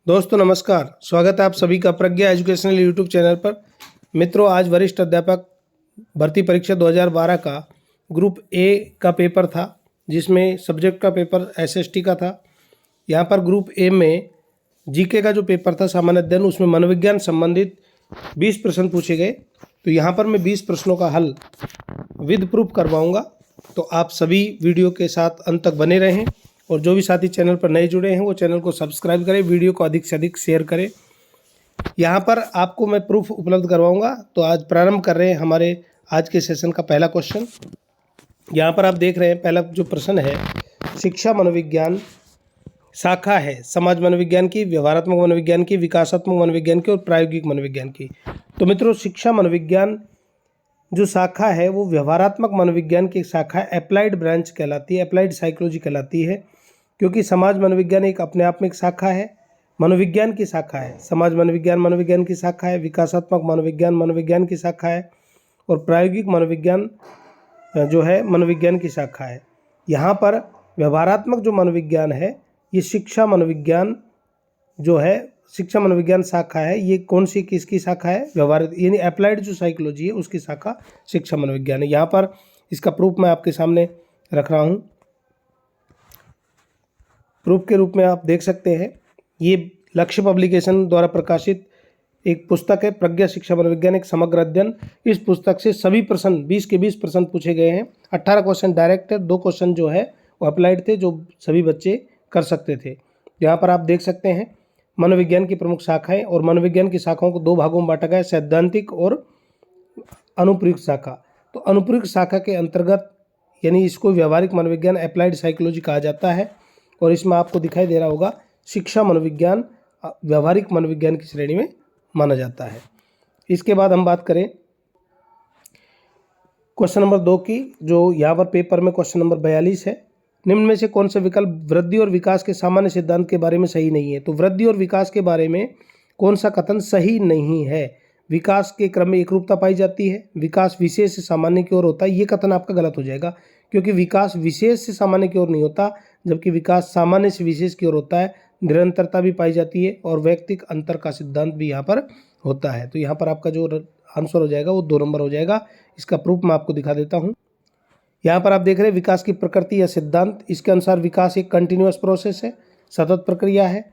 दोस्तों नमस्कार, स्वागत है आप सभी का प्रज्ञा एजुकेशनल यूट्यूब चैनल पर। मित्रों, आज वरिष्ठ अध्यापक भर्ती परीक्षा 2012 का ग्रुप ए का पेपर था, जिसमें सब्जेक्ट का पेपर एसएसटी का था। यहाँ पर ग्रुप ए में जीके का जो पेपर था सामान्य अध्ययन, उसमें मनोविज्ञान संबंधित 20 प्रश्न पूछे गए। तो यहाँ पर मैं 20 प्रश्नों का हल विद प्रूफ करवाऊँगा, तो आप सभी वीडियो के साथ अंत तक बने रहें। और जो भी साथी चैनल पर नए जुड़े हैं वो चैनल को सब्सक्राइब करें, वीडियो को अधिक से अधिक शेयर करें। यहाँ पर आपको मैं प्रूफ उपलब्ध करवाऊंगा। तो आज प्रारंभ कर रहे हैं हमारे आज के सेशन का पहला क्वेश्चन। यहाँ पर आप देख रहे हैं पहला जो प्रश्न है, शिक्षा मनोविज्ञान शाखा है समाज मनोविज्ञान की, व्यवहारात्मक मनोविज्ञान की, विकासात्मक मनोविज्ञान की और प्रायोगिक मनोविज्ञान की। तो मित्रों, शिक्षा मनोविज्ञान जो शाखा है वो व्यवहारात्मक मनोविज्ञान की शाखा है, अप्लाइड ब्रांच कहलाती है, अप्लाइड साइकोलॉजी कहलाती है। क्योंकि समाज मनोविज्ञान एक अपने आप में एक शाखा है, मनोविज्ञान की शाखा है। समाज मनोविज्ञान मनोविज्ञान की शाखा है, विकासात्मक मनोविज्ञान मनोविज्ञान की शाखा है और प्रायोगिक मनोविज्ञान जो है मनोविज्ञान की शाखा है। यहाँ पर व्यवहारात्मक जो मनोविज्ञान है, ये शिक्षा मनोविज्ञान जो है, शिक्षा मनोविज्ञान शाखा है। ये कौन सी किसकी शाखा है? व्यवहार यानी अप्लाइड जो साइकोलॉजी है उसकी शाखा शिक्षा मनोविज्ञान है। यहाँ पर इसका प्रूफ मैं आपके सामने रख रहा हूँ। प्रूफ के रूप में आप देख सकते हैं, ये लक्ष्य पब्लिकेशन द्वारा प्रकाशित एक पुस्तक है, प्रज्ञा शिक्षा मनोविज्ञान एक समग्र अध्ययन। इस पुस्तक से सभी प्रश्न 20 के 20 प्रश्न पूछे गए हैं। 18 क्वेश्चन डायरेक्ट है, 2 क्वेश्चन जो है वो अप्लाइड थे, जो सभी बच्चे कर सकते थे। यहाँ पर आप देख सकते हैं मनोविज्ञान की प्रमुख शाखाएं, और मनोविज्ञान की शाखाओं को 2 भागों में बांटा गया है, सैद्धांतिक और अनुप्रयुक्त शाखा। तो अनुप्रयुक्त शाखा के अंतर्गत यानी इसको व्यवहारिक मनोविज्ञान अप्लाइड साइकोलॉजी कहा जाता है। और इसमें आपको दिखाई दे रहा होगा शिक्षा मनोविज्ञान व्यवहारिक मनोविज्ञान की श्रेणी में माना जाता है। इसके बाद हम बात करें क्वेश्चन नंबर 2 की, जो यहाँ पर पेपर में क्वेश्चन नंबर 42 है। निम्न में से कौन सा विकल्प वृद्धि और विकास के सामान्य सिद्धांत के बारे में सही नहीं है? तो वृद्धि और विकास के बारे में कौन सा कथन सही नहीं है? विकास के क्रम में एकरूपता पाई जाती है, विकास विशेष से सामान्य की ओर होता है, ये कथन आपका गलत हो जाएगा। क्योंकि विकास विशेष से सामान्य की ओर नहीं होता, जबकि विकास सामान्य से विशेष की ओर होता है। निरंतरता भी पाई जाती है और वैयक्तिक अंतर का सिद्धांत भी यहाँ पर होता है। तो यहाँ पर आपका जो आंसर हो जाएगा वो 2 नंबर हो जाएगा। इसका प्रूफ मैं आपको दिखा देता हूँ। यहाँ पर आप देख रहे हैं विकास की प्रकृति या सिद्धांत। इसके अनुसार विकास एक कंटिन्यूअस प्रोसेस है, सतत प्रक्रिया है।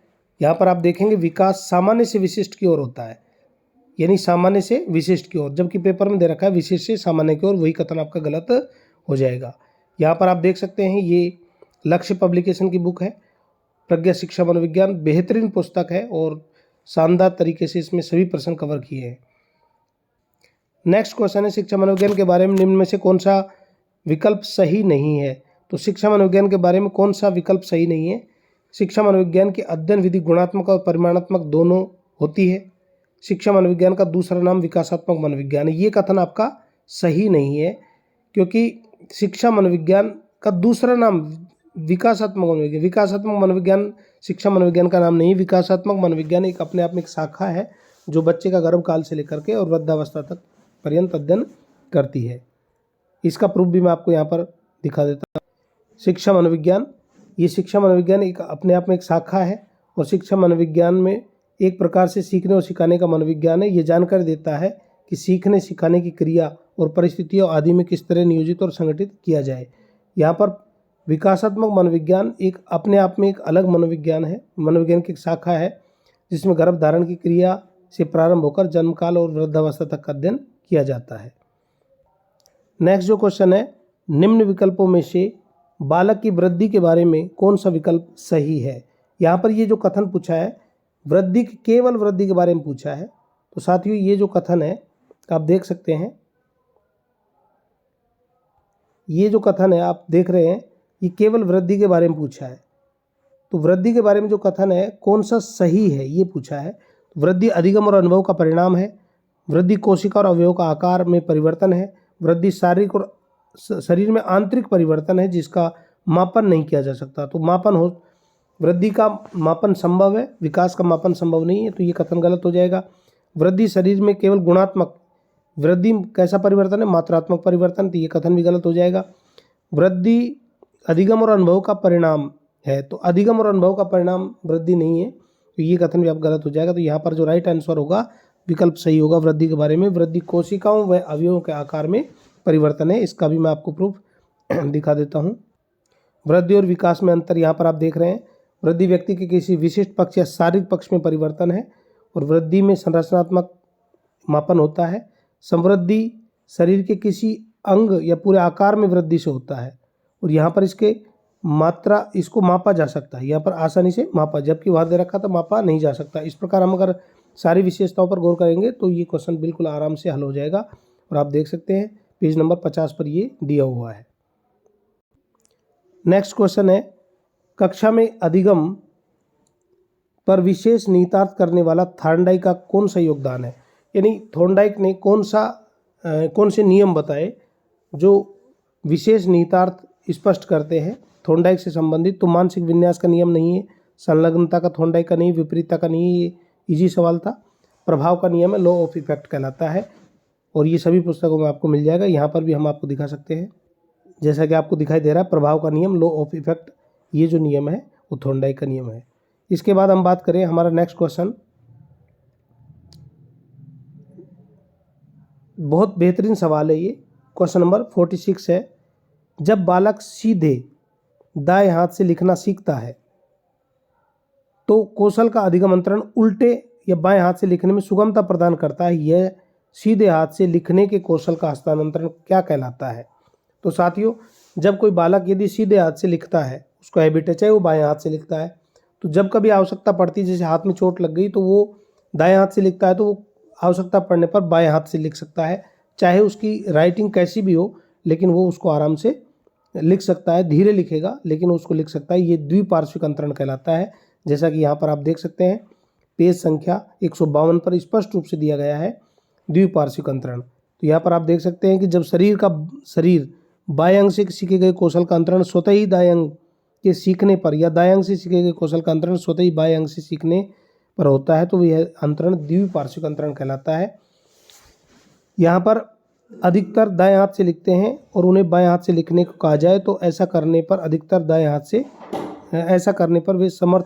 यहाँ पर आप देखेंगे विकास सामान्य से विशिष्ट की ओर होता है, यानी सामान्य से विशिष्ट की ओर, जबकि पेपर में दे रखा है विशिष्ट से सामान्य की ओर, वही कथन आपका गलत हो जाएगा। यहाँ पर आप देख सकते हैं ये लक्ष्य पब्लिकेशन की बुक है, प्रज्ञा शिक्षा मनोविज्ञान, बेहतरीन पुस्तक है और शानदार तरीके से इसमें सभी प्रश्न कवर किए हैं। नेक्स्ट क्वेश्चन है, शिक्षा मनोविज्ञान के बारे में निम्न में से कौन सा विकल्प सही नहीं है? तो शिक्षा मनोविज्ञान के बारे में कौन सा विकल्प सही नहीं है? शिक्षा मनोविज्ञान की अध्ययन विधि गुणात्मक और परिमाणात्मक दोनों होती है। शिक्षा मनोविज्ञान का दूसरा नाम विकासात्मक मनोविज्ञान है, ये कथन आपका सही नहीं है। क्योंकि शिक्षा मनोविज्ञान का दूसरा नाम विकासात्मक मनोविज्ञान, विकासात्मक मनोविज्ञान शिक्षा मनोविज्ञान का नाम नहीं। विकासात्मक मनोविज्ञान एक अपने आप में एक शाखा है जो बच्चे का गर्भकाल से लेकर के और वृद्धावस्था तक पर्यंत अध्ययन करती है। इसका प्रूफ भी मैं आपको यहाँ पर दिखा देता हूँ। शिक्षा मनोविज्ञान, ये शिक्षा मनोविज्ञान एक अपने आप में एक शाखा है और शिक्षा मनोविज्ञान में एक प्रकार से सीखने और सिखाने का मनोविज्ञान है। ये जानकारी देता है कि सीखने सिखाने की क्रिया और परिस्थितियों आदि में किस तरह नियोजित और संगठित किया जाए। यहाँ पर विकासात्मक मनोविज्ञान एक अपने आप में एक अलग मनोविज्ञान है, मनोविज्ञान की एक शाखा है जिसमें गर्भधारण की क्रिया से प्रारंभ होकर जन्मकाल और वृद्धावस्था तक का अध्ययन किया जाता है। नेक्स्ट जो क्वेश्चन है, निम्न विकल्पों में से बालक की वृद्धि के बारे में कौन सा विकल्प सही है? यहाँ पर ये जो कथन पूछा है वृद्धि, केवल वृद्धि के बारे में पूछा है। तो साथियों ये जो कथन है आप देख सकते हैं, ये जो कथन है आप देख रहे हैं, ये केवल वृद्धि के बारे में पूछा है। तो वृद्धि के बारे में जो कथन है कौन सा सही है ये पूछा है। वृद्धि अधिगम और अनुभव का परिणाम है, वृद्धि कोशिका और अवयव का आकार में परिवर्तन है, वृद्धि शारीरिक और शरीर में आंतरिक परिवर्तन है जिसका मापन नहीं किया जा सकता। तो मापन हो, वृद्धि का मापन संभव है, विकास का मापन संभव नहीं है, तो ये कथन गलत हो जाएगा। वृद्धि शरीर में केवल गुणात्मक, वृद्धि कैसा परिवर्तन है? मात्रात्मक परिवर्तन, तो ये कथन भी गलत हो जाएगा। वृद्धि अधिगम और अनुभव का परिणाम है, तो अधिगम और अनुभव का परिणाम वृद्धि नहीं है, तो ये कथन भी आप गलत हो जाएगा। तो यहाँ पर जो राइट आंसर होगा विकल्प सही होगा वृद्धि के बारे में। वृद्धि कोशिकाओं व अवयवों के आकार में परिवर्तन है। इसका भी मैं आपको प्रूफ दिखा देता हूँ। वृद्धि और विकास में अंतर यहाँ पर आप देख रहे हैं। वृद्धि व्यक्ति के किसी विशिष्ट पक्ष या शारीरिक पक्ष में परिवर्तन है और वृद्धि में संरचनात्मक मापन होता है। समृद्धि शरीर के किसी अंग या पूरे आकार में वृद्धि से होता है और यहाँ पर इसके मात्रा इसको मापा जा सकता है, यहाँ पर आसानी से मापा, जबकि वहाँ दे रखा तो मापा नहीं जा सकता। इस प्रकार हम अगर सारी विशेषताओं पर गौर करेंगे तो ये क्वेश्चन बिल्कुल आराम से हल हो जाएगा। और आप देख सकते हैं पेज नंबर 50 पर ये दिया हुआ है। नेक्स्ट क्वेश्चन है, कक्षा में अधिगम पर विशेष निहितार्थ करने वाला थॉर्नडाइक का कौन सा योगदान है। यानी थॉर्नडाइक ने कौन से नियम बताए जो विशेष निहितार्थ स्पष्ट करते हैं थॉर्नडाइक से संबंधित। तो मानसिक विन्यास का नियम नहीं है, संलग्नता का थॉर्नडाइक का नहीं, विपरीतता का नहीं, ये इजी सवाल था। प्रभाव का नियम है, लॉ ऑफ इफेक्ट कहलाता है और ये सभी पुस्तकों में आपको मिल जाएगा। यहाँ पर भी हम आपको दिखा सकते हैं, जैसा कि आपको दिखाई दे रहा है प्रभाव का नियम, लॉ ऑफ इफेक्ट, ये जो नियम है वो थॉर्नडाइक का नियम है। इसके बाद हम बात करें, हमारा नेक्स्ट क्वेश्चन बहुत बेहतरीन सवाल है। ये क्वेश्चन नंबर 46 है। जब बालक सीधे दाएं हाथ से लिखना सीखता है तो कौशल का अधिगम अंतरण उल्टे या बाएं हाथ से लिखने में सुगमता प्रदान करता है। यह सीधे हाथ से लिखने के कौशल का हस्तांतरण क्या कहलाता है। तो साथियों, जब कोई बालक यदि सीधे हाथ से लिखता है, उसको हैबिट है चाहे वो बाएं हाथ से लिखता है, तो जब कभी आवश्यकता पड़ती है, जैसे हाथ में चोट लग गई तो वो दाएं हाथ से लिखता है, तो वो आवश्यकता पड़ने पर बाएं हाथ से लिख सकता है, चाहे उसकी राइटिंग कैसी भी हो, लेकिन वो उसको आराम से लिख सकता है। धीरे लिखेगा लेकिन उसको लिख सकता है। ये द्विपार्श्विक अंतरण कहलाता है। जैसा कि यहाँ पर आप देख सकते हैं पेज संख्या 152 पर स्पष्ट रूप से दिया गया है द्विपार्श्विक अंतरण। तो यहाँ पर आप देख सकते हैं कि जब शरीर बाएं अंग से सीखे गए कौशल का अंतरण स्वतः ही दाएं अंग के सीखने पर या दाएं अंग से सीखे गए कौशल का अंतरण स्वतः ही बाएं अंग से सीखने पर होता है, तो यह अंतरण द्विपार्श्विक अंतरण कहलाता है। यहाँ पर अधिकतर दाएं हाथ से लिखते हैं और उन्हें बाएं हाथ से लिखने को कहा जाए तो ऐसा करने पर वे समर्थ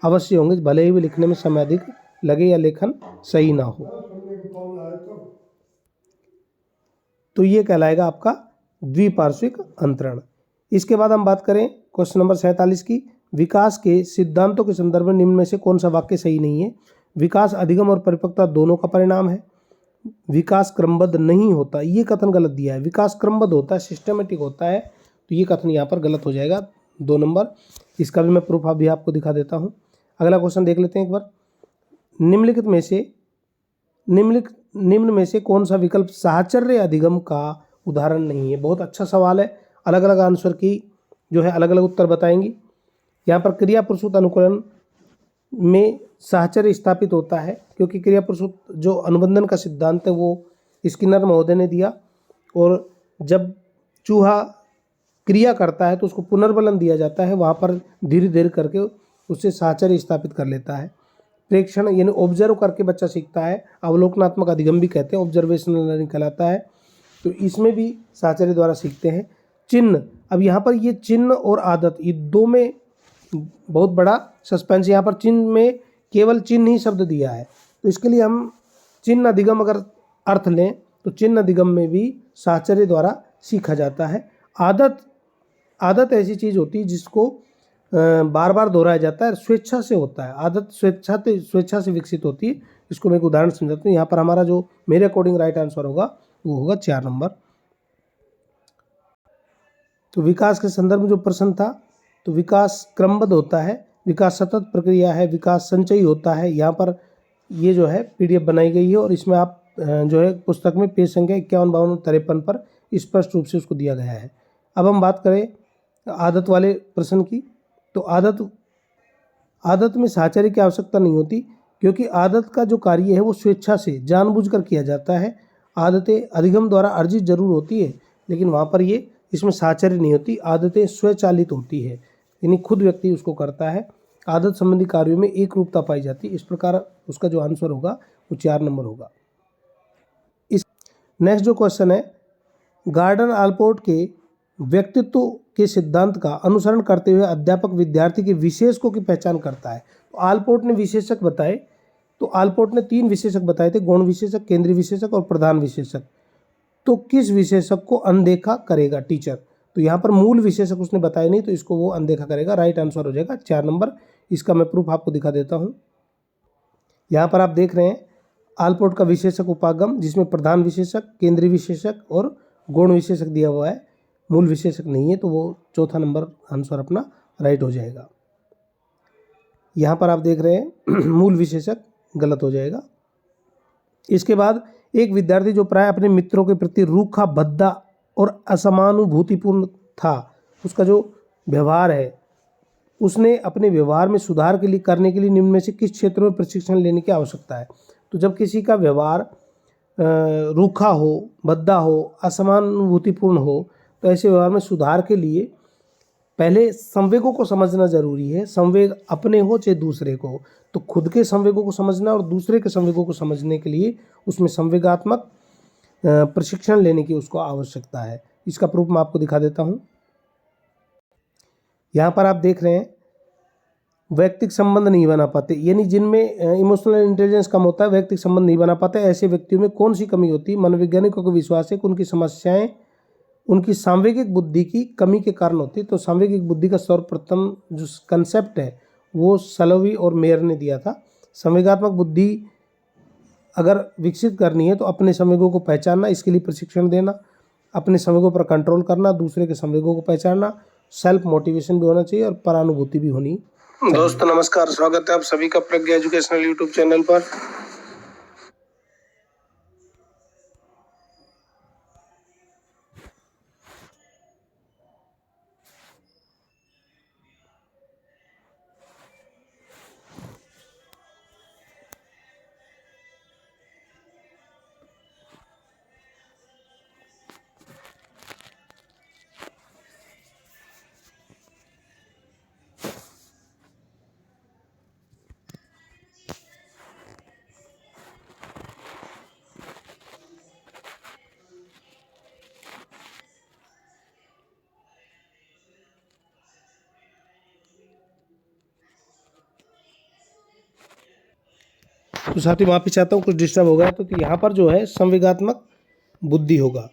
अवश्य होंगे, भले ही वे लिखने में समय अधिक लगे या लेखन सही ना हो। तो ये कहलाएगा आपका द्विपार्श्विक अंतरण। इसके बाद हम बात करें क्वेश्चन नंबर 47 की, विकास के सिद्धांतों के संदर्भ में निम्न में से कौन सा वाक्य सही नहीं है। विकास अधिगम और परिपक्वता दोनों का परिणाम है। विकास क्रमबद्ध नहीं होता, ये कथन गलत दिया है। विकास क्रमबद्ध होता है, सिस्टमेटिक होता है, तो ये कथन यहाँ पर गलत हो जाएगा 2 नंबर। इसका भी मैं प्रूफ अभी आपको दिखा देता हूँ। अगला क्वेश्चन देख लेते हैं एक बार। निम्न में से कौन सा विकल्प साहचर्य अधिगम का उदाहरण नहीं है। बहुत अच्छा सवाल है। अलग अलग आंसर की जो है अलग अलग उत्तर बताएंगी। यहाँ पर क्रिया प्रसूत अनुकरण में साहचर्य स्थापित होता है, क्योंकि क्रिया प्रसूत जो अनुबंधन का सिद्धांत है वो स्किनर महोदय ने दिया, और जब चूहा क्रिया करता है तो उसको पुनर्बलन दिया जाता है, वहाँ पर धीरे धीरे करके उससे साहचर्य स्थापित कर लेता है। प्रेक्षण यानी ऑब्जर्व करके बच्चा सीखता है, अवलोकनात्मक अधिगम भी कहते हैं, ऑब्जर्वेशनल लर्निंग कहलाता है, तो इसमें भी साहचर्य द्वारा सीखते हैं। चिन्ह, अब यहाँ पर ये चिन्ह और आदत, ये दो में बहुत बड़ा सस्पेंस। यहाँ पर चिन्ह में केवल चिन्ह ही शब्द दिया है, तो इसके लिए हम चिन्ह अधिगम अगर अर्थ लें तो चिन्ह अधिगम में भी साहचर्य द्वारा सीखा जाता है। आदत ऐसी चीज़ होती है जिसको बार बार दोहराया जाता है, स्वेच्छा से होता है। आदत स्वेच्छा से विकसित होती है। इसको मैं एक उदाहरण समझाता हूँ। यहाँ पर हमारा जो मेरे अकॉर्डिंग राइट आंसर होगा वो होगा 4 नंबर। तो विकास के संदर्भ में जो प्रश्न था, तो विकास क्रमबद्ध होता है, विकास सतत प्रक्रिया है, विकास संचयी होता है। यहाँ पर ये जो है PDF बनाई गई है और इसमें आप जो है पुस्तक में पेज संख्या 51, 52, 53 पर स्पष्ट रूप से उसको दिया गया है। अब हम बात करें आदत वाले प्रश्न की, तो आदत में साहचर्य की आवश्यकता नहीं होती, क्योंकि आदत का जो कार्य है वो स्वेच्छा से जानबूझकर किया जाता है। आदतें अधिगम द्वारा अर्जित जरूर होती है, लेकिन वहाँ पर ये इसमें साहचर्य नहीं होती, आदतें स्वचालित होती है, यानी खुद व्यक्ति उसको करता है। आदत संबंधी कार्यों में एक रूपता पाई जाती है। इस प्रकार उसका जो आंसर होगा वो 4 नंबर होगा। इस नेक्स्ट जो क्वेश्चन है, गार्डन आल्पोर्ट के व्यक्तित्व के सिद्धांत का अनुसरण करते हुए अध्यापक विद्यार्थी के विशेषकों की पहचान करता है। आलपोर्ट ने विशेषक बताए, तो आलपोर्ट ने 3 विशेषक बताए थे, गौण विशेषक, केंद्रीय विशेषक और प्रधान विशेषक। तो किस विशेषक को अनदेखा करेगा टीचर? तो यहाँ पर मूल विशेषक उसने बताया नहीं, तो इसको वो अनदेखा करेगा। राइट आंसर हो जाएगा 4 नंबर। इसका मैं प्रूफ आपको दिखा देता हूँ। यहाँ पर आप देख रहे हैं आलपोर्ट का विशेषक उपागम, जिसमें प्रधान विशेषक, केंद्रीय विशेषक और गौण विशेषक दिया हुआ है, मूल विशेषक नहीं है, तो वो चौथा नंबर आंसर अपना राइट हो जाएगा। यहाँ पर आप देख रहे हैं मूल विशेषक गलत हो जाएगा। इसके बाद एक विद्यार्थी जो प्राय अपने मित्रों के प्रति रूखा, भद्दा और असमानुभूतिपूर्ण था, उसका जो व्यवहार है, उसने अपने व्यवहार में सुधार के लिए करने के लिए निम्न में से किस क्षेत्रों में प्रशिक्षण लेने की आवश्यकता है? तो जब किसी का व्यवहार रूखा हो, भद्दा हो, असमानुभूतिपूर्ण हो, तो ऐसे व्यवहार में सुधार के लिए पहले संवेगों को समझना जरूरी है। संवेग अपने हो चाहे दूसरे को हो, तो खुद के संवेगों को समझना और दूसरे के संवेगों को समझने के लिए उसमें संवेगात्मक प्रशिक्षण लेने की उसको आवश्यकता है। इसका प्रूफ मैं आपको दिखा देता हूँ। यहाँ पर आप देख रहे हैं वैयक्तिक संबंध नहीं बना पाते, यानी जिनमें इमोशनल इंटेलिजेंस कम होता है, वैयक्तिक संबंध नहीं बना पाते, ऐसे व्यक्तियों में कौन सी कमी होती है? मनोवैज्ञानिकों का विश्वास है कि उनकी समस्याएं उनकी सांवेगिक बुद्धि की कमी के कारण होती है। तो सांवेगिक बुद्धि का सर्वप्रथम जो कंसेप्ट है वो सलोवी और मेयर ने दिया था। संवेगात्मक बुद्धि अगर विकसित करनी है तो अपने संवेगों को पहचानना, इसके लिए प्रशिक्षण देना, अपने संवेगों पर कंट्रोल करना, दूसरे के संवेगों को पहचानना, सेल्फ मोटिवेशन भी होना चाहिए और परानुभूति भी होनी चाहिए। दोस्तों नमस्कार, स्वागत है आप सभी का प्रज्ञा एजुकेशनल यूट्यूब चैनल पर। तो साथ ही माफी चाहता हूँ कुछ डिस्टर्ब हो गया, तो यहाँ पर जो है संवेगात्मक बुद्धि होगा।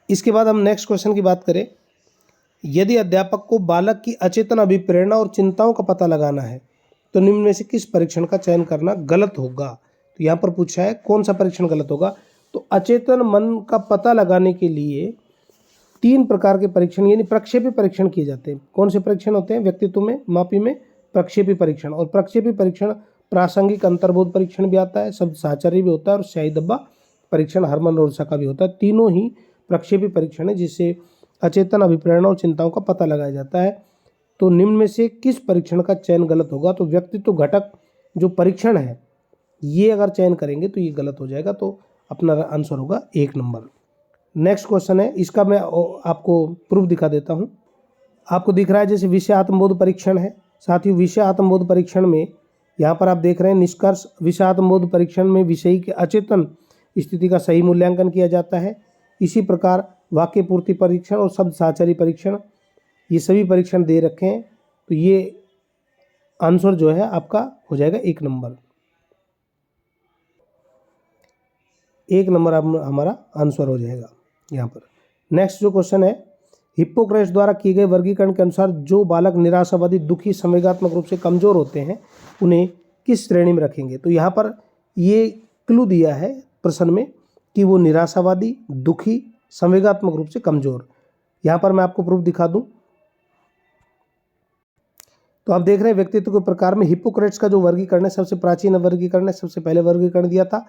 इसके बाद हम नेक्स्ट क्वेश्चन की बात करें। यदि अध्यापक को बालक की अचेतन अभिप्रेरणा और चिंताओं का पता लगाना है तो निम्न में से किस परीक्षण का चयन करना गलत होगा? तो यहाँ पर पूछा है कौन सा परीक्षण गलत होगा। तो अचेतन मन का पता लगाने के लिए 3 प्रकार के परीक्षण यानी प्रक्षेपी परीक्षण किए जाते हैं। कौन से परीक्षण होते हैं? व्यक्तित्व में, मापी में प्रक्षेपी परीक्षण। और प्रक्षेपी परीक्षण प्रासंगिक अंतर्बोध परीक्षण भी आता है, शब्द साहचर्य भी होता है और स्याही डब्बा परीक्षण हरमन रोल्सा का भी होता है। तीनों ही प्रक्षेपी परीक्षण है जिससे अचेतन अभिप्रेरणा और चिंताओं का पता लगाया जाता है। तो निम्न में से किस परीक्षण का चयन गलत होगा? तो व्यक्तित्व घटक जो परीक्षण है ये अगर चयन करेंगे तो ये गलत हो जाएगा, तो अपना आंसर होगा 1 नंबर। नेक्स्ट क्वेश्चन है, इसका मैं आपको प्रूफ दिखा देता हूँ। आपको दिख रहा है जैसे विषय आत्मबोध परीक्षण है। साथ ही विषय आत्मबोध परीक्षण में यहाँ पर आप देख रहे हैं निष्कर्ष। विषय आत्मबोध परीक्षण में विषय के अचेतन स्थिति का सही मूल्यांकन किया जाता है। इसी प्रकार वाक्य पूर्ति परीक्षण और शब्द साहचर्य परीक्षण, ये सभी परीक्षण दे रखे हैं। तो ये आंसर जो है आपका हो जाएगा 1 नंबर। 1 नंबर हमारा आंसर हो जाएगा यहाँ पर। नेक्स्ट जो क्वेश्चन है, हिप्पोक्रेट्स द्वारा किए गए वर्गीकरण के अनुसार जो बालक निराशावादी, दुखी, संवेगात्मक रूप से कमजोर होते हैं उन्हें किस श्रेणी में रखेंगे? तो यहाँ पर ये क्लू दिया है प्रश्न में कि वो निराशावादी, दुखी, संवेगात्मक रूप से कमजोर। यहाँ पर मैं आपको प्रूफ दिखा दूं। तो आप देख रहे हैं व्यक्तित्व के प्रकार में हिप्पोक्रेट्स का जो वर्गीकरण है सबसे प्राचीन वर्गीकरण है, सबसे पहले वर्गीकरण दिया था।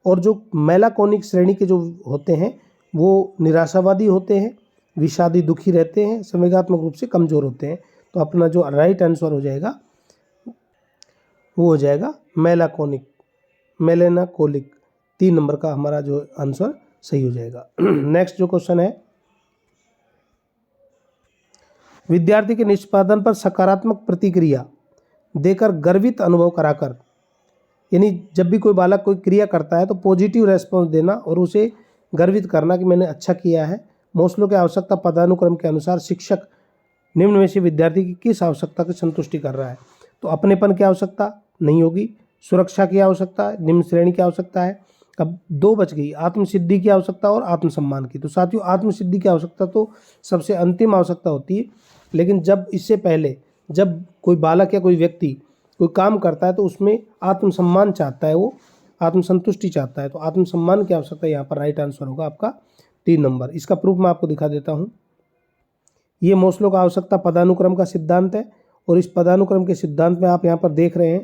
और जो मेलाकोनिक श्रेणी के जो होते हैं वो निराशावादी होते हैं, विषादी, दुखी रहते हैं, संवेगात्मक रूप से कमजोर होते हैं। तो अपना जो राइट आंसर हो जाएगा वो हो जाएगा मेलेनाकोलिक। 3 नंबर का हमारा जो आंसर सही हो जाएगा। नेक्स्ट जो क्वेश्चन है, विद्यार्थी के निष्पादन पर सकारात्मक प्रतिक्रिया देकर गर्वित अनुभव कराकर, यानी जब भी कोई बालक कोई क्रिया करता है तो पॉजिटिव रेस्पॉन्स देना और उसे गर्वित करना कि मैंने अच्छा किया है। मोस्लो के आवश्यकता पदानुक्रम के अनुसार शिक्षक निम्न में से विद्यार्थी की किस आवश्यकता की संतुष्टि कर रहा है? तो अपनेपन की आवश्यकता नहीं होगी, सुरक्षा की आवश्यकता, निम्न श्रेणी की आवश्यकता है। अब दो बच गई, आत्मसिद्धि की आवश्यकता और आत्मसम्मान की। तो साथियों आत्मसिद्धि की आवश्यकता तो सबसे अंतिम आवश्यकता होती है, लेकिन जब इससे पहले जब कोई बालक या कोई व्यक्ति कोई काम करता है तो उसमें आत्मसम्मान चाहता है, वो आत्मसंतुष्टि चाहता है। तो आत्मसम्मान की आवश्यकता यहाँ पर राइट आंसर होगा आपका 3 नंबर। इसका प्रूफ मैं आपको दिखा देता हूँ। ये मोस्लो का आवश्यकता पदानुक्रम का सिद्धांत है, और इस पदानुक्रम के सिद्धांत में आप यहाँ पर देख रहे हैं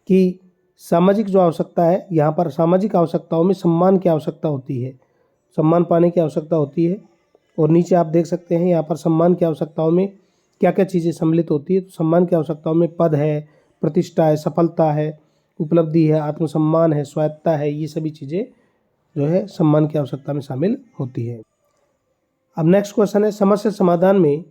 कि सामाजिक जो आवश्यकता है, यहाँ पर सामाजिक आवश्यकताओं में सम्मान की आवश्यकता होती है, सम्मान पाने की आवश्यकता होती है। और नीचे आप देख सकते हैं यहाँ पर सम्मान की आवश्यकताओं में क्या क्या चीज़ें सम्मिलित होती है। तो सम्मान की आवश्यकताओं में पद है, प्रतिष्ठा है, सफलता है, उपलब्धि है, आत्मसम्मान है, स्वायत्ता है, ये सभी चीज़ें जो है सम्मान की आवश्यकता में शामिल होती है। अब नेक्स्ट क्वेश्चन है, समस्या समाधान में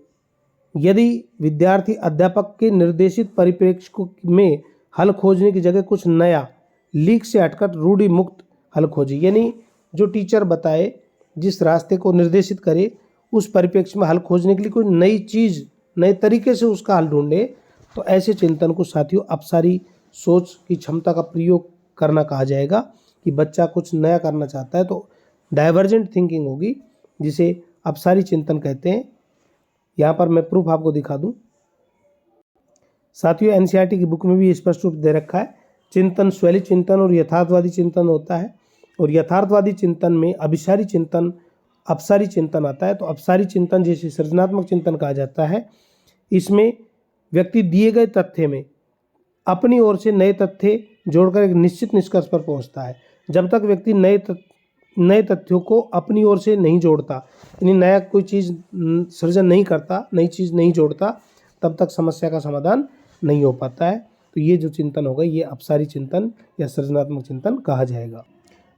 यदि विद्यार्थी अध्यापक के निर्देशित परिप्रेक्ष्य में हल खोजने की जगह कुछ नया, लीक से हटकर रूढ़ि मुक्त हल खोजे, यानी जो टीचर बताए, जिस रास्ते को निर्देशित करे, उस परिप्रेक्ष्य में हल खोजने के लिए कोई नई चीज़, नए तरीके से उसका हल ढूंढे, तो ऐसे चिंतन को साथियों अपसारी सोच की क्षमता का प्रयोग करना कहा जाएगा। कि बच्चा कुछ नया करना चाहता है तो डाइवर्जेंट थिंकिंग होगी, जिसे अपसारी चिंतन कहते हैं। यहाँ पर मैं प्रूफ आपको दिखा दूँ। साथियों एनसीईआरटी की बुक में भी स्पष्ट रूप दे रखा है, चिंतन स्वैली चिंतन और यथार्थवादी चिंतन होता है, और यथार्थवादी चिंतन में अभिसारी चिंतन, अपसारी चिंतन आता है। तो अपसारी चिंतन जिसे सृजनात्मक चिंतन कहा जाता है, इसमें व्यक्ति दिए गए तथ्य में अपनी ओर से नए तथ्य जोड़कर एक निश्चित निष्कर्ष पर पहुंचता है। जब तक व्यक्ति नए तथ्यों को अपनी ओर से नहीं जोड़ता, यानी नया कोई चीज़ सृजन नहीं करता, नई चीज़ नहीं जोड़ता, तब तक समस्या का समाधान नहीं हो पाता है। तो ये जो चिंतन होगा ये अपसारी चिंतन या सृजनात्मक चिंतन कहा जाएगा।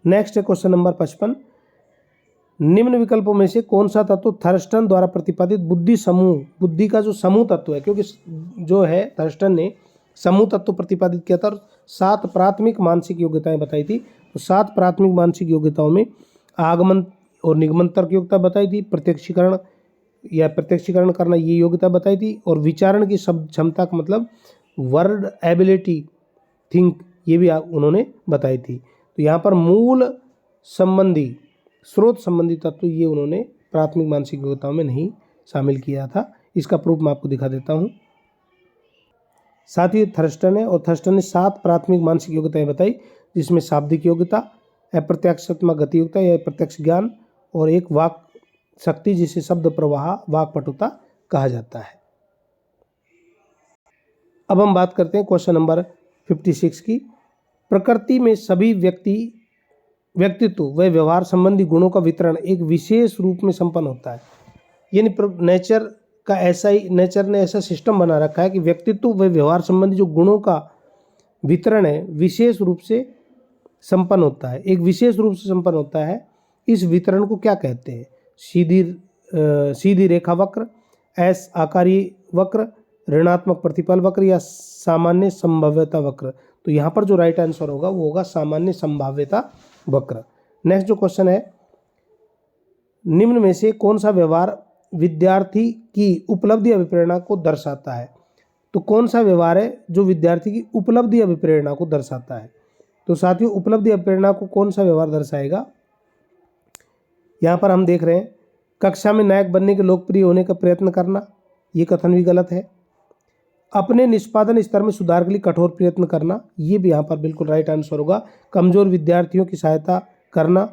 नेक्स्ट है क्वेश्चन नंबर 55, निम्न विकल्पों में से कौन सा तत्व थर्स्टन द्वारा प्रतिपादित बुद्धि समूह, बुद्धि का जो समूह तत्व है, क्योंकि जो है थर्स्टन ने समूह तत्व प्रतिपादित किया था और 7 प्राथमिक मानसिक योग्यताएं बताई थी। तो 7 प्राथमिक मानसिक योग्यताओं में आगमन और निगमन तर्क योग्यता बताई थी, प्रत्यक्षीकरण करना ये योग्यता बताई थी, और विचारण की शब्द क्षमता का मतलब वर्ड एबिलिटी थिंक, ये भी उन्होंने बताई थी। तो यहाँ पर मूल संबंधी, स्रोत संबंधी तत्व ये उन्होंने प्राथमिक मानसिक योग्यताओं में नहीं शामिल किया था। इसका प्रूफ मैं आपको दिखा देता हूँ। साथ ही थर्स्टन है, और थर्स्टन ने 7 प्राथमिक मानसिक योग्यताएं बताई, जिसमें शाब्दिक योग्यता, अप्रत्यक्षात्मक गति योग्यता या प्रत्यक्ष ज्ञान, और एक वाक शक्ति जिसे शब्द प्रवाह, वाक्पटुता कहा जाता है। अब हम बात करते हैं क्वेश्चन नंबर 56 की। प्रकृति में सभी व्यक्तित्व व व्यवहार संबंधी गुणों का वितरण एक विशेष रूप में संपन्न होता है, यानी नेचर ने ऐसा सिस्टम बना रखा है कि व्यक्तित्व व व्यवहार संबंधी जो गुणों का वितरण है विशेष रूप से संपन्न होता है, एक विशेष रूप से संपन्न होता है। इस वितरण को क्या कहते हैं? सीधी रेखा वक्र, एस आकारी वक्र, ऋणात्मक प्रतिपल वक्र या सामान्य संभाव्यता वक्र। तो यहाँ पर जो राइट आंसर होगा वो होगा सामान्य संभाव्यता वक्र। नेक्स्ट जो क्वेश्चन है, निम्न में से कौन सा व्यवहार विद्यार्थी की उपलब्धि अभिप्रेरणा को दर्शाता है? तो कौन सा व्यवहार है जो विद्यार्थी की उपलब्धि अभिप्रेरणा को दर्शाता है? तो साथियों उपलब्धि अभिप्रेरणा को कौन सा व्यवहार दर्शाएगा? यहाँ पर हम देख रहे हैं, कक्षा में नायक बनने के लोकप्रिय होने का प्रयत्न करना, ये कथन भी गलत है। अपने निष्पादन स्तर में सुधार के लिए कठोर प्रयत्न करना, ये भी यहाँ पर बिल्कुल राइट आंसर होगा। कमजोर विद्यार्थियों की सहायता करना,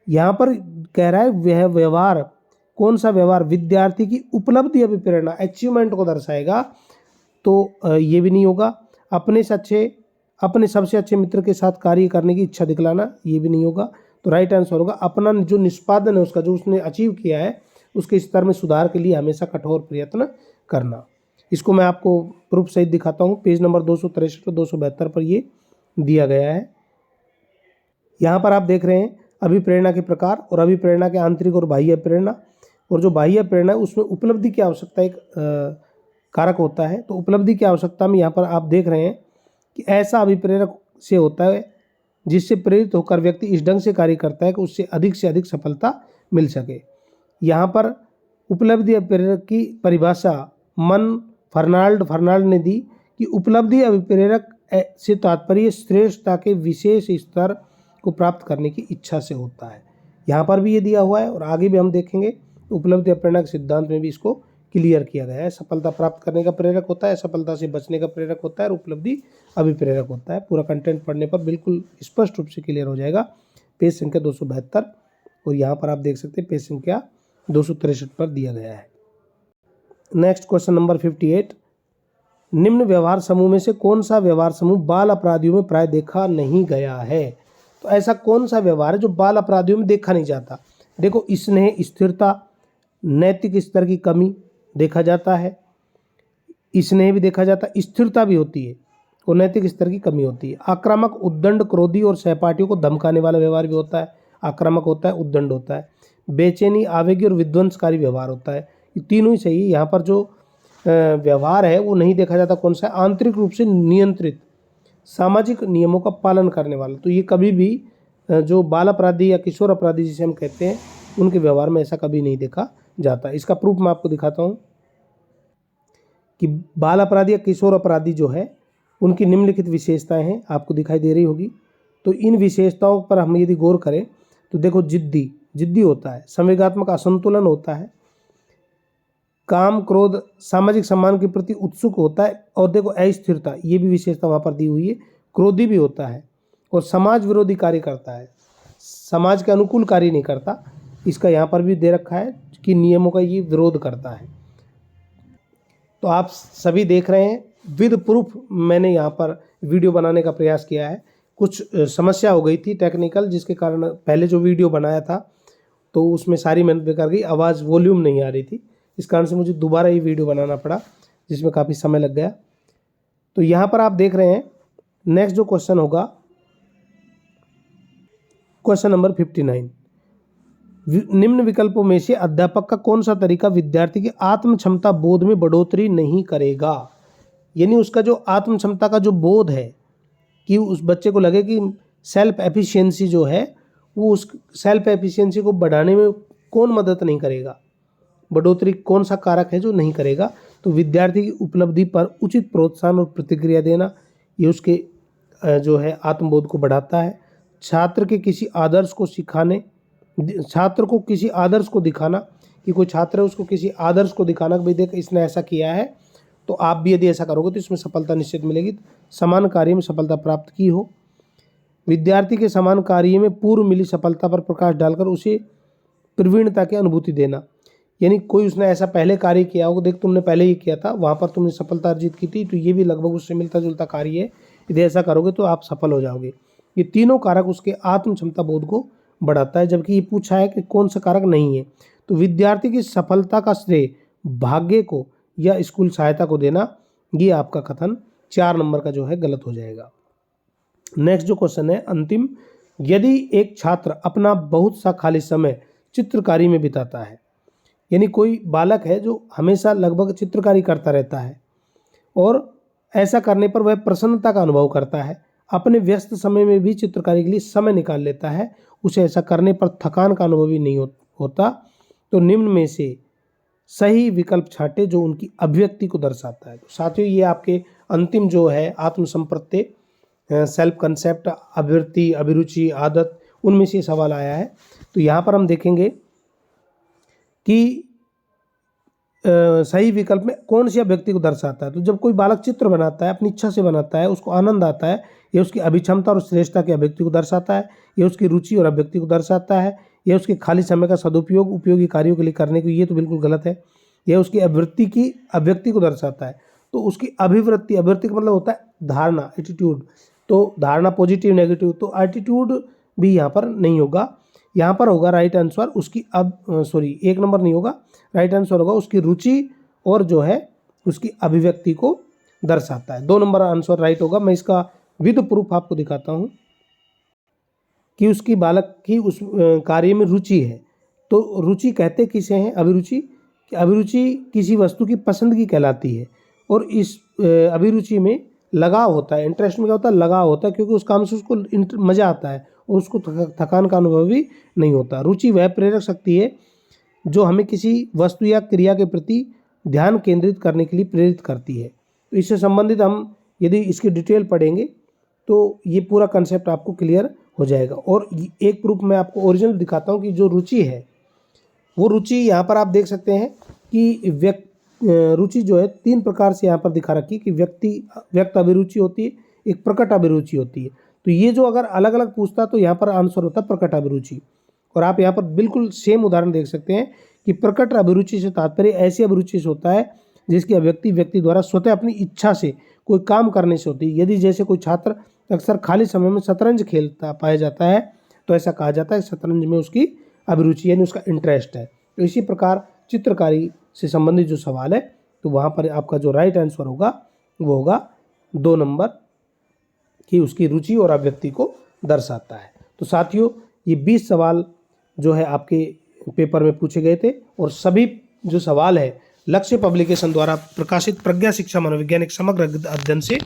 यहाँ पर कह रहा है वह व्यवहार, कौन सा व्यवहार विद्यार्थी की उपलब्धि अभिप्रेरणा, अचीवमेंट को दर्शाएगा, तो ये भी नहीं होगा। अपने सबसे अच्छे मित्र के साथ कार्य करने की इच्छा दिखलाना, ये भी नहीं होगा। तो राइट आंसर होगा अपना जो निष्पादन है उसका, जो उसने अचीव किया है उसके स्तर में सुधार के लिए हमेशा कठोर प्रयत्न करना। इसको मैं आपको प्रूफ सहित दिखाता हूँ। पेज नंबर 263 और 272 पर ये दिया गया है। यहाँ पर आप देख रहे हैं अभिप्रेरणा के प्रकार और अभिप्रेरणा के आंतरिक और बाह्य प्रेरणा। और जो बाह्य प्रेरणा है उसमें उपलब्धि की आवश्यकता एक कारक होता है। तो उपलब्धि की आवश्यकता में यहाँ पर आप देख रहे हैं कि ऐसा अभिप्रेरक से होता है जिससे प्रेरित होकर व्यक्ति इस ढंग से कार्य करता है कि उससे अधिक सफलता मिल सके। यहाँ पर उपलब्धि अभिप्रेरक की परिभाषा फर्नाल्ड ने दी कि उपलब्धि अभिप्रेरक से तात्पर्य श्रेष्ठता के विशेष स्तर को प्राप्त करने की इच्छा से होता है। यहाँ पर भी ये दिया हुआ है और आगे भी हम देखेंगे उपलब्धि अभिप्रेरक सिद्धांत में भी इसको क्लियर किया गया है। सफलता प्राप्त करने का प्रेरक होता है, सफलता से बचने का प्रेरक होता है और उपलब्धि अभिप्रेरक होता है। पूरा कंटेंट पढ़ने पर बिल्कुल स्पष्ट रूप से क्लियर हो जाएगा। पेज संख्या 272 और यहाँ पर आप देख सकते हैं पेज संख्या 263 पर दिया गया है। नेक्स्ट क्वेश्चन नंबर 58, निम्न व्यवहार समूह में से कौन सा व्यवहार समूह बाल अपराधियों में प्राय देखा नहीं गया है? तो ऐसा कौन सा व्यवहार है जो बाल अपराधियों में देखा नहीं जाता? देखो, स्नेह, स्थिरता, नैतिक स्तर की कमी देखा जाता है। स्नेह भी देखा जाता है, स्थिरता भी होती है और नैतिक स्तर की कमी होती है। आक्रामक, उद्दंड, क्रोधी और सहपाठियों को धमकाने वाला व्यवहार भी होता है। आक्रामक होता है, उद्दंड होता है। बेचैनी, आवेगी और विध्वंसकारी व्यवहार होता है। ये तीनों ही सही है। यहाँ पर जो व्यवहार है वो नहीं देखा जाता कौन सा है? आंतरिक रूप से नियंत्रित, सामाजिक नियमों का पालन करने वाला। तो ये कभी भी जो बाल अपराधी या किशोर अपराधी जिसे हम कहते हैं उनके व्यवहार में ऐसा कभी नहीं देखा जाता। इसका प्रूफ मैं आपको दिखाता हूँ कि बाल अपराधी या किशोर अपराधी जो है उनकी निम्नलिखित विशेषताएं हैं, आपको दिखाई दे रही होगी। तो इन विशेषताओं पर हम यदि गौर करें तो देखो, जिद्दी होता है, संवेगात्मक असंतुलन होता है, काम, क्रोध, सामाजिक सम्मान के प्रति उत्सुक होता है और देखो अस्थिरता, ये भी विशेषता वहाँ पर दी हुई है। क्रोधी भी होता है और समाज विरोधी कार्य करता है, समाज के अनुकूल कार्य नहीं करता। इसका यहाँ पर भी दे रखा है कि नियमों का ये विरोध करता है। तो आप सभी देख रहे हैं विद प्रूफ मैंने यहाँ पर वीडियो बनाने का प्रयास किया है। कुछ समस्या हो गई थी टेक्निकल, जिसके कारण पहले जो वीडियो बनाया था तो उसमें सारी मेहनत बेकार गई, आवाज़ वॉल्यूम नहीं आ रही थी। इस कारण से मुझे दोबारा ये वीडियो बनाना पड़ा जिसमें काफ़ी समय लग गया। तो यहाँ पर आप देख रहे हैं नेक्स्ट जो क्वेश्चन होगा, क्वेश्चन नंबर 59, निम्न विकल्पों में से अध्यापक का कौन सा तरीका विद्यार्थी की आत्म क्षमता बोध में बढ़ोतरी नहीं करेगा? यानी उसका जो आत्म क्षमता का जो बोध है कि उस बच्चे को लगे कि सेल्फ एफिशिएंसी जो है वो उस सेल्फ एफिशिएंसी को बढ़ाने में कौन मदद नहीं करेगा, बढ़ोतरी कौन सा कारक है जो नहीं करेगा? तो विद्यार्थी की उपलब्धि पर उचित प्रोत्साहन और प्रतिक्रिया देना, ये उसके जो है आत्मबोध को बढ़ाता है। छात्र को किसी आदर्श को दिखाना कि कोई छात्र है उसको किसी आदर्श को दिखाना कि भाई देख इसने ऐसा किया है तो आप भी यदि ऐसा करोगे तो इसमें सफलता निश्चित मिलेगी। समान कार्य में सफलता प्राप्त की हो, विद्यार्थी के समान कार्य में पूर्व मिली सफलता पर प्रकाश डालकर उसे प्रवीणता की अनुभूति देना। यानी कोई उसने ऐसा पहले कार्य किया होगा, देख तुमने पहले ही किया था, वहाँ पर तुमने सफलता अर्जित की थी, तो ये भी लगभग उससे मिलता जुलता कार्य है, यदि ऐसा करोगे तो आप सफल हो जाओगे। ये तीनों कारक उसके आत्म क्षमता बोध को बढ़ाता है। जबकि ये पूछा है कि कौन सा कारक नहीं है, तो विद्यार्थी की सफलता का श्रेय भाग्य को या स्कूल सहायता को देना, ये आपका कथन 4 नंबर का जो है गलत हो जाएगा। नेक्स्ट जो क्वेश्चन है अंतिम, यदि एक छात्र अपना बहुत सा खाली समय चित्रकारी में बिताता है, यानी कोई बालक है जो हमेशा लगभग चित्रकारी करता रहता है और ऐसा करने पर वह प्रसन्नता का अनुभव करता है, अपने व्यस्त समय में भी चित्रकारी के लिए समय निकाल लेता है, उसे ऐसा करने पर थकान का अनुभव भी नहीं होता, तो निम्न में से सही विकल्प छांटे जो उनकी अभिव्यक्ति को दर्शाता है। तो साथियों, ये आपके अंतिम जो है आत्मसंप्रत्यय, सेल्फ कंसेप्ट, अभिवृत्ति, अभिरुचि, आदत, उनमें से सवाल आया है। तो यहाँ पर हम देखेंगे कि सही विकल्प में कौन सी अभिव्यक्ति को दर्शाता है। तो जब कोई बालक चित्र बनाता है, अपनी इच्छा से बनाता है, उसको आनंद आता है, यह उसकी अभिक्षमता और श्रेष्ठता की अभिव्यक्ति को दर्शाता है, यह उसकी रुचि और अभिव्यक्ति को दर्शाता है, यह उसके खाली समय का सदुपयोग उपयोगी कार्यों के लिए करने को, ये तो बिल्कुल गलत है। यह उसकी अभिव्यक्ति को दर्शाता है। तो उसकी अभिवृत्ति का मतलब होता है धारणा, एटीट्यूड। तो धारणा पॉजिटिव नेगेटिव, तो एटीट्यूड भी यहाँ पर नहीं होगा। यहाँ पर होगा राइट आंसर उसकी 1 नंबर नहीं होगा, राइट आंसर होगा उसकी रुचि और जो है उसकी अभिव्यक्ति को दर्शाता है। 2 नंबर आंसर राइट होगा। मैं इसका विद प्रूफ आपको दिखाता हूँ कि उसकी बालक की उस कार्य में रुचि है। तो रुचि कहते किसे हैं? अभिरुचि किसी वस्तु की पसंदगी कहलाती है और इस अभिरुचि में लगाव होता है। इंटरेस्ट में क्या होता है? लगाव होता है, क्योंकि उस काम से उसको मज़ा आता है और उसको थकान का अनुभव भी नहीं होता। रुचि वह प्रेरक शक्ति है जो हमें किसी वस्तु या क्रिया के प्रति ध्यान केंद्रित करने के लिए प्रेरित करती है। तो इससे संबंधित हम यदि इसकी डिटेल पढ़ेंगे तो ये पूरा कंसेप्ट आपको क्लियर हो जाएगा। और एक प्रूफ मैं आपको ओरिजिनल दिखाता हूँ कि जो रुचि है वो रुचि यहाँ पर आप देख सकते हैं कि रुचि जो है 3 प्रकार से यहाँ पर दिखा रखी है कि व्यक्त अभिरुचि होती है, एक प्रकट अभिरुचि होती है। तो ये जो अगर अलग अलग पूछता तो यहाँ पर आंसर होता प्रकट अभिरुचि। और आप यहाँ पर बिल्कुल सेम उदाहरण देख सकते हैं कि प्रकट अभिरुचि से तात्पर्य ऐसी अभिरुचि से होता है जिसकी अभिव्यक्ति व्यक्ति द्वारा स्वतः अपनी इच्छा से कोई काम करने से होती है। यदि जैसे कोई छात्र अक्सर खाली समय में शतरंज खेलता पाया जाता है तो ऐसा कहा जाता है शतरंज में उसकी अभिरुचि यानी उसका इंटरेस्ट है। तो इसी प्रकार चित्रकारी से संबंधित जो सवाल है तो वहाँ पर आपका जो राइट आंसर होगा वो होगा 2 नंबर कि उसकी रुचि और अभिव्यक्ति को दर्शाता है। तो साथियों ये 20 सवाल जो है आपके पेपर में पूछे गए थे और सभी जो सवाल है लक्ष्य पब्लिकेशन द्वारा प्रकाशित प्रज्ञा शिक्षा मनोवैज्ञानिक समग्र अध्ययन से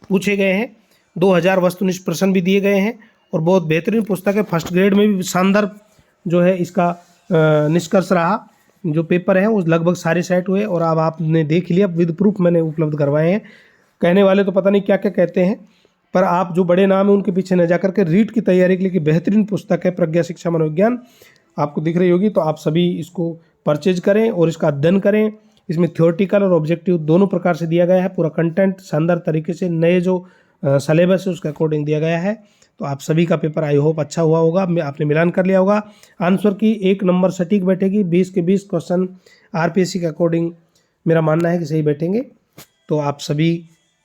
पूछे गए हैं। 2000 वस्तुनिष्ठ प्रश्न भी दिए गए हैं और बहुत बेहतरीन पुस्तक है। फर्स्ट ग्रेड में भी शानदार जो है इसका निष्कर्ष रहा। जो पेपर है वो लगभग सारे सेट हुए और अब आपने देख लिया, विद प्रूफ मैंने उपलब्ध करवाए हैं। कहने वाले तो पता नहीं क्या क्या कहते हैं, पर आप जो बड़े नाम है उनके पीछे न जाकर के रीट की तैयारी के लिए बेहतरीन पुस्तक है प्रज्ञा शिक्षा मनोविज्ञान, आपको दिख रही होगी। तो आप सभी इसको परचेज करें और इसका अध्ययन करें। इसमें थ्योरेटिकल और ऑब्जेक्टिव दोनों प्रकार से दिया गया है। पूरा कंटेंट शानदार तरीके से नए जो सिलेबस है उसके अकॉर्डिंग दिया गया है। तो आप सभी का पेपर आई होप अच्छा हुआ होगा, आपने मिलान कर लिया होगा। आंसर की 1 नंबर सटीक बैठेगी। 20 के 20 क्वेश्चन आरपीएससी के अकॉर्डिंग मेरा मानना है कि सही बैठेंगे। तो आप सभी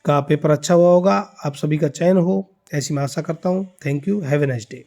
का पेपर अच्छा हुआ होगा, आप सभी का चयन हो ऐसी मैं आशा करता हूँ। Thank you, have a nice day.